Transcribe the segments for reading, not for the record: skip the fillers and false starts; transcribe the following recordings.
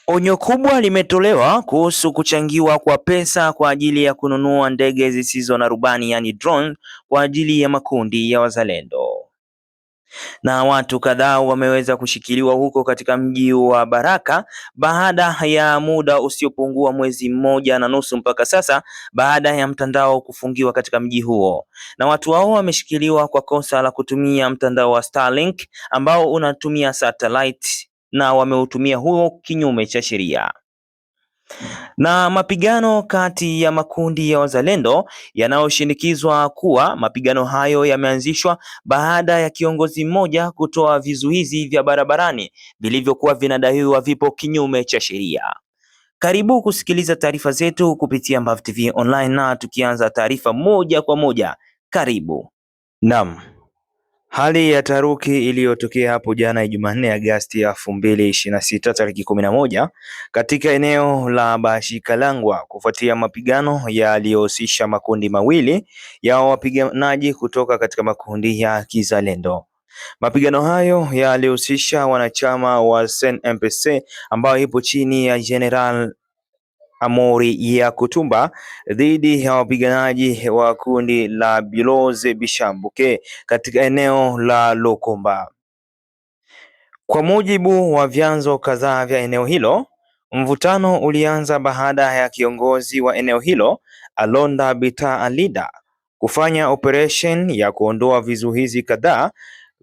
Onyo kubwa limetolewa kuhusu kuchangiwa kwa pesa kwa ajili ya kununua ndege zisizo na rubani yaani drone kwa ajili ya makundi ya wazalendo. Na watu kadhaa wameweza kushikiliwa huko katika mji wa Baraka baada ya muda usiopungua mwezi mmoja na nusu mpaka sasa, baada ya mtandao kufungiwa katika mji huo. Na watu hao wameshikiliwa kwa kosa la kutumia mtandao wa Starlink ambao unatumia satellite na wameutumia huo kinyume cha sheria. Na mapigano kati ya makundi ya wazalendo yanayoshinikizwa kuwa mapigano hayo yameanzishwa baada ya kiongozi mmoja kutoa vizuizi vya barabarani vilivyokuwa vinadaiwa vipo kinyume cha sheria. Karibu kusikiliza taarifa zetu kupitia Mbavu TV Online, na tukianza taarifa moja kwa moja, karibu. Naam. Hali ya taharuki iliyotokea hapo jana Jumanne Agosti 2026 tariki 11 katika eneo la Bashikalangwa kufuatia mapigano yaliyohusisha makundi mawili ya wapiganaji kutoka katika makundi ya kizalendo. Mapigano hayo yalihusisha wanachama wa SNPC ambao ipo chini ya General Amuri ya Kutumba dhidi ya wapiganaji wa kundi la Biloze Bishambuke katika eneo la Lokomba. Kwa mujibu wa vyanzo kadhaa vya eneo hilo, mvutano ulianza baada ya kiongozi wa eneo hilo Alonda Bita Alida kufanya operation ya kuondoa vizuizi kadhaa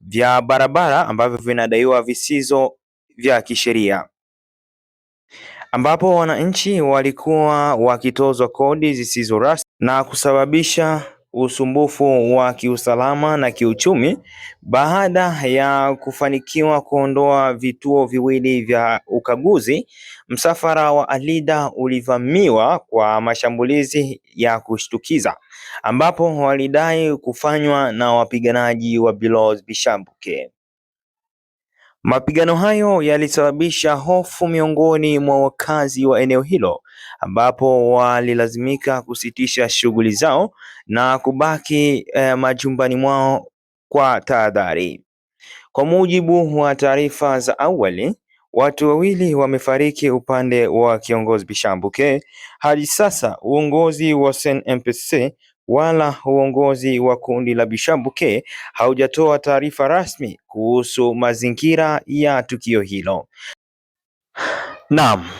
vya barabara ambavyo vinadaiwa visizo vya kisheria, ambapo wananchi walikuwa wakitozwa kodi zisizo rasmi na kusababisha usumbufu wa kiusalama na kiuchumi. Baada ya kufanikiwa kuondoa vituo viwili vya ukaguzi, msafara wa Alida ulivamiwa kwa mashambulizi ya kushtukiza ambapo walidai kufanywa na wapiganaji wa Biloze Bishambuke. Mapigano hayo yalisababisha hofu miongoni mwa wakazi wa eneo hilo ambapo walilazimika kusitisha shughuli zao na kubaki majumbani mwao kwa tahadhari. Kwa mujibu wa taarifa za awali, watu wawili wamefariki upande wa kiongozi Bishambuke. Hadi sasa uongozi wa SNPC wala uongozi wa kundi la Bishambuke haujatoa taarifa rasmi kuhusu mazingira ya tukio hilo. Naam,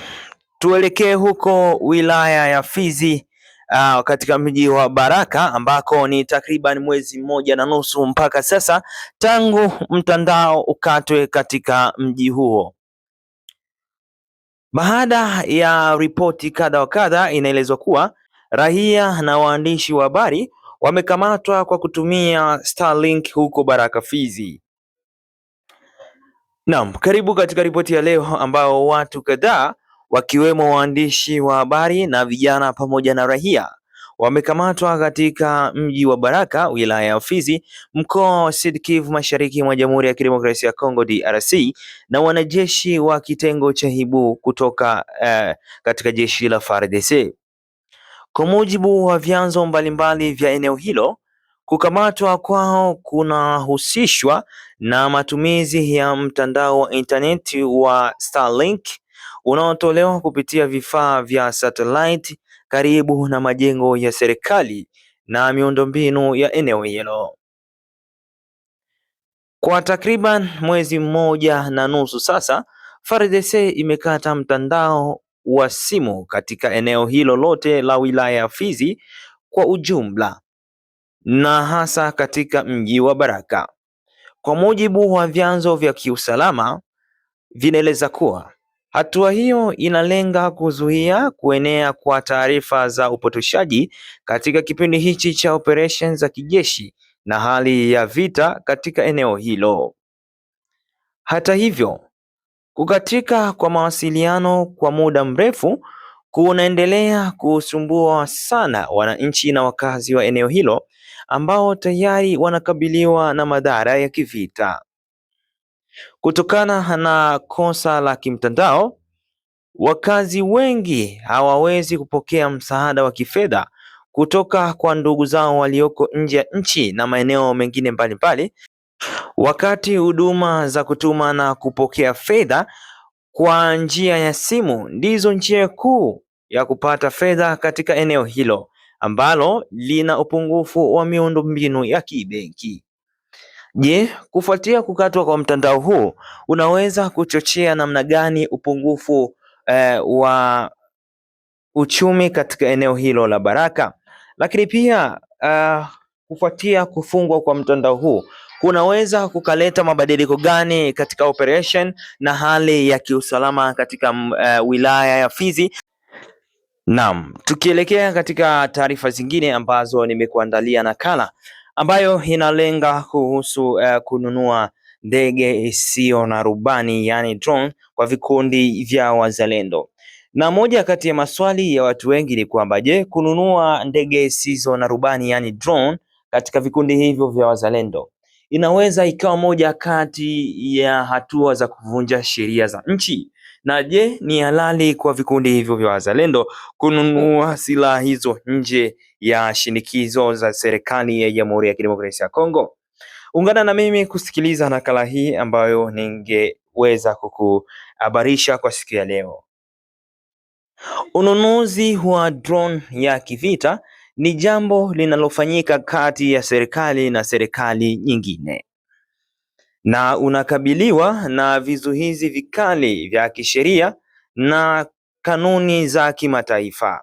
tuelekee huko wilaya ya Fizi katika mji wa Baraka ambako ni takriban mwezi mmoja na nusu mpaka sasa tangu mtandao ukatwe katika mji huo. Baada ya ripoti kadha wa kadha, inaelezwa kuwa raia na waandishi wa habari wamekamatwa kwa kutumia Starlink huko Baraka Fizi. Naam, karibu katika ripoti ya leo ambao watu kadhaa wakiwemo waandishi wa habari na vijana pamoja na raia wamekamatwa katika mji wa Baraka, wilaya ya Fizi, mkoa wa Sud Kivu Mashariki mwa Jamhuri ya Kidemokrasia ya Kongo DRC, na wanajeshi wa kitengo cha Hibu kutoka katika jeshi la FARDC. Kwa mujibu wa vyanzo mbalimbali vya eneo hilo, kukamatwa kwao kunahusishwa na matumizi ya mtandao wa intaneti wa Starlink unaotolewa kupitia vifaa vya satellite karibu na majengo ya serikali na miundombinu ya eneo hilo. Kwa takriban mwezi mmoja na nusu sasa, FARDC imekata mtandao wa simu katika eneo hilo lote la wilaya ya Fizi kwa ujumla na hasa katika mji wa Baraka. Kwa mujibu wa vyanzo vya kiusalama vinaeleza kuwa hatua hiyo inalenga kuzuia kuenea kwa taarifa za upotoshaji katika kipindi hichi cha operation za kijeshi na hali ya vita katika eneo hilo. Hata hivyo, kukatika kwa mawasiliano kwa muda mrefu kunaendelea kusumbua sana wananchi na wakazi wa eneo hilo ambao tayari wanakabiliwa na madhara ya kivita. Kutokana na kosa la kimtandao, wakazi wengi hawawezi kupokea msaada wa kifedha kutoka kwa ndugu zao walioko nje ya nchi na maeneo mengine mbalimbali, wakati huduma za kutuma na kupokea fedha kwa njia ya simu ndizo njia kuu ya kupata fedha katika eneo hilo ambalo lina upungufu wa miundombinu ya kibenki. Je, kufuatia kukatwa kwa mtandao huu unaweza kuchochea namna gani upungufu wa uchumi katika eneo hilo la Baraka? Lakini pia kufuatia kufungwa kwa mtandao huu kunaweza kukaleta mabadiliko gani katika operation na hali ya kiusalama katika wilaya ya Fizi? Naam, tukielekea katika taarifa zingine ambazo nimekuandalia nakala ambayo inalenga kuhusu kununua ndege isiyo na rubani yani drone kwa vikundi vya wazalendo. Na moja kati ya maswali ya watu wengi ni kwamba je, kununua ndege isizo na rubani yani drone katika vikundi hivyo vya wazalendo inaweza ikawa moja kati ya hatua za kuvunja sheria za nchi? Na je, ni halali kwa vikundi hivyo vya wazalendo kununua silaha hizo nje ya shinikizo za serikali ya Jamhuri ya Kidemokrasia ya Kongo? Ungana na mimi kusikiliza nakala hii ambayo ningeweza kukuhabarisha kwa siku ya leo. Ununuzi wa drone ya kivita ni jambo linalofanyika kati ya serikali na serikali nyingine, na unakabiliwa na vizuizi vikali vya kisheria na kanuni za kimataifa.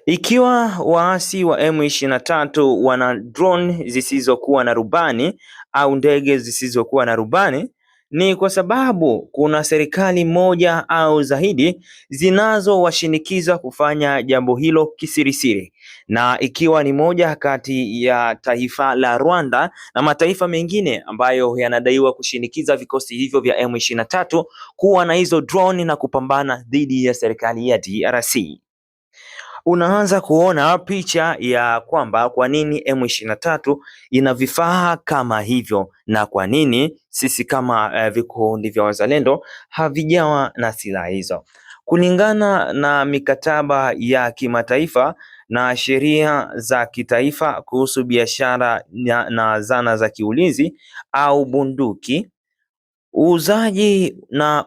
Ikiwa waasi wa M23 wana drone zisizokuwa na rubani au ndege zisizokuwa na rubani, ni kwa sababu kuna serikali moja au zaidi zinazowashinikiza kufanya jambo hilo kisirisiri, na ikiwa ni moja kati ya taifa la Rwanda na mataifa mengine ambayo yanadaiwa kushinikiza vikosi hivyo vya M23 kuwa na hizo drone na kupambana dhidi ya serikali ya DRC. Unaanza kuona picha ya kwamba kwa nini M23 ina vifaa kama hivyo na kwa nini sisi kama vikundi vya wazalendo havijawa na silaha hizo. Kulingana na mikataba ya kimataifa na sheria za kitaifa kuhusu biashara na zana za kiulinzi au bunduki, uuzaji na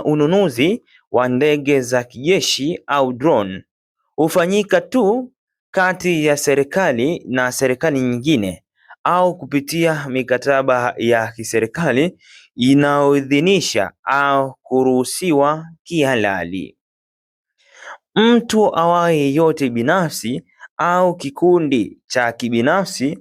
ununuzi wa ndege za kijeshi au drone hufanyika tu kati ya serikali na serikali nyingine au kupitia mikataba ya kiserikali inayoidhinisha au kuruhusiwa kihalali. Mtu awaye yeyote binafsi au kikundi cha kibinafsi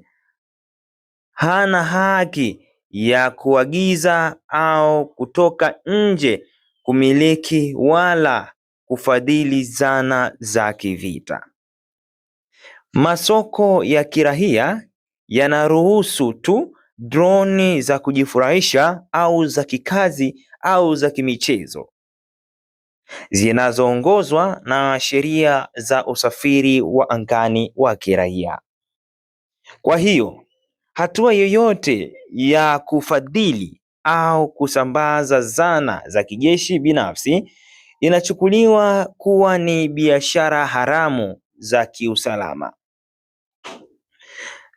hana haki ya kuagiza au kutoka nje kumiliki wala kufadhili zana za kivita. Masoko ya kiraia yanaruhusu tu droni za kujifurahisha au za kikazi au za kimichezo zinazoongozwa na sheria za usafiri wa angani wa kiraia. Kwa hiyo hatua yoyote ya kufadhili au kusambaza zana za kijeshi binafsi inachukuliwa kuwa ni biashara haramu za kiusalama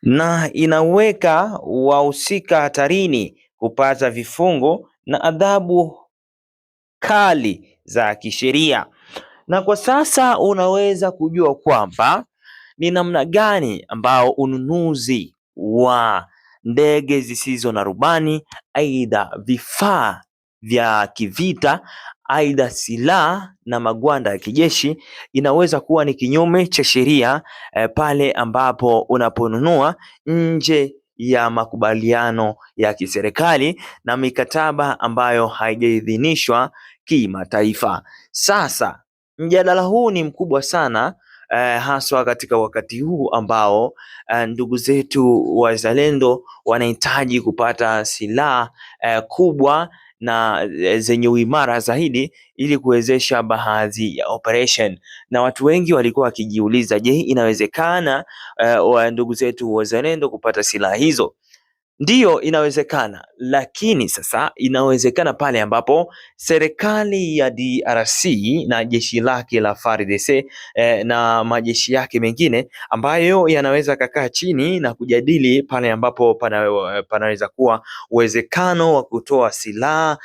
na inaweka wahusika hatarini kupata vifungo na adhabu kali za kisheria. Na kwa sasa unaweza kujua kwamba ni namna gani ambao ununuzi wa ndege zisizo na rubani, aidha vifaa vya kivita, aidha silaha na magwanda ya kijeshi inaweza kuwa ni kinyume cha sheria pale ambapo unaponunua nje ya makubaliano ya kiserikali na mikataba ambayo haijaidhinishwa kimataifa. Sasa mjadala huu ni mkubwa sana haswa katika wakati huu ambao ndugu zetu wazalendo wanahitaji kupata silaha kubwa na zenye uimara zaidi ili kuwezesha baadhi ya operation, na watu wengi walikuwa wakijiuliza, je, inawezekana ndugu zetu wazalendo kupata silaha hizo? Ndiyo, inawezekana, lakini sasa inawezekana pale ambapo serikali ya DRC na jeshi lake la FARDC na majeshi yake mengine ambayo yanaweza kakaa chini na kujadili pale ambapo panaweza kuwa uwezekano wa kutoa silaha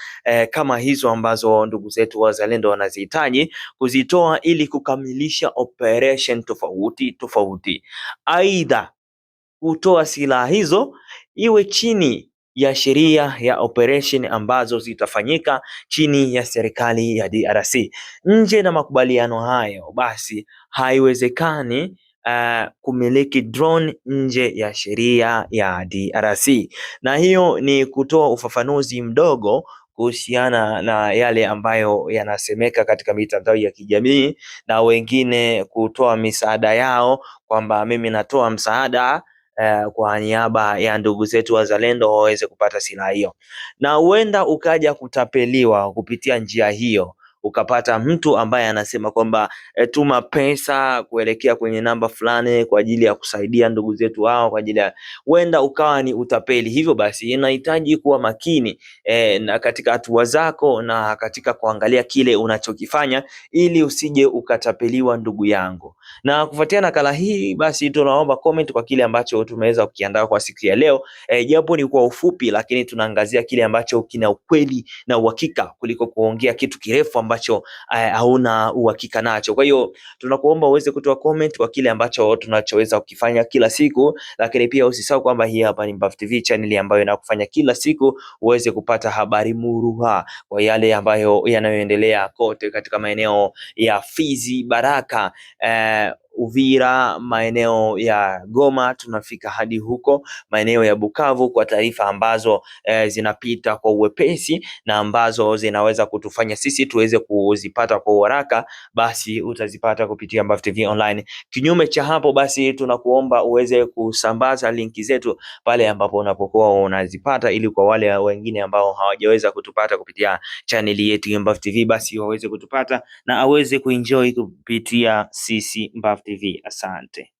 kama hizo ambazo ndugu zetu wazalendo wanazihitaji kuzitoa ili kukamilisha operation tofauti tofauti. Aidha, kutoa silaha hizo iwe chini ya sheria ya operation ambazo zitafanyika chini ya serikali ya DRC. Nje na makubaliano hayo, basi haiwezekani kumiliki drone nje ya sheria ya DRC. Na hiyo ni kutoa ufafanuzi mdogo kuhusiana na yale ambayo yanasemeka katika mitandao ya kijamii na wengine kutoa misaada yao kwamba mimi natoa msaada kwa niaba ya ndugu zetu wazalendo waweze kupata silaha hiyo, na huenda ukaja kutapeliwa kupitia njia hiyo, ukapata mtu ambaye anasema kwamba tuma pesa kuelekea kwenye namba fulani kwa ajili ya kusaidia ndugu zetu hao, kwa ajili ya huenda ukawa ni utapeli. Hivyo basi inahitaji kuwa makini na katika hatua zako na katika kuangalia kile unachokifanya ili usije ukatapeliwa ndugu yangu. Na kufuatia nakala hii basi tunaomba comment kwa kile ambacho tumeweza kukiandaa kwa siku ya leo, japo ni kwa ufupi, lakini tunaangazia kile ambacho kina ukweli na uhakika kuliko kuongea kitu kirefu ambacho hauna uhakika nacho. Kwa hiyo tunakuomba uweze kutoa comment kwa kile ambacho tunachoweza kukifanya kila siku, lakini pia usisahau kwamba hii hapa ni Mbaf TV channel ambayo inakufanya kila siku uweze kupata habari murua kwa yale ambayo yanayoendelea kote katika maeneo ya Fizi, Baraka, Uvira, maeneo ya Goma, tunafika hadi huko maeneo ya Bukavu kwa taarifa ambazo zinapita kwa uwepesi na ambazo zinaweza kutufanya sisi tuweze kuzipata kwa haraka, basi utazipata kupitia Mbaf TV Online. Kinyume cha hapo, basi tunakuomba uweze kusambaza linki zetu pale ambapo unapokuwa unazipata, ili kwa wale wengine ambao hawajaweza kutupata kupitia chaneli yetu ya Mbaf TV basi waweze kutupata na aweze kuenjoy kupitia sisi Mbaf TV. Asante.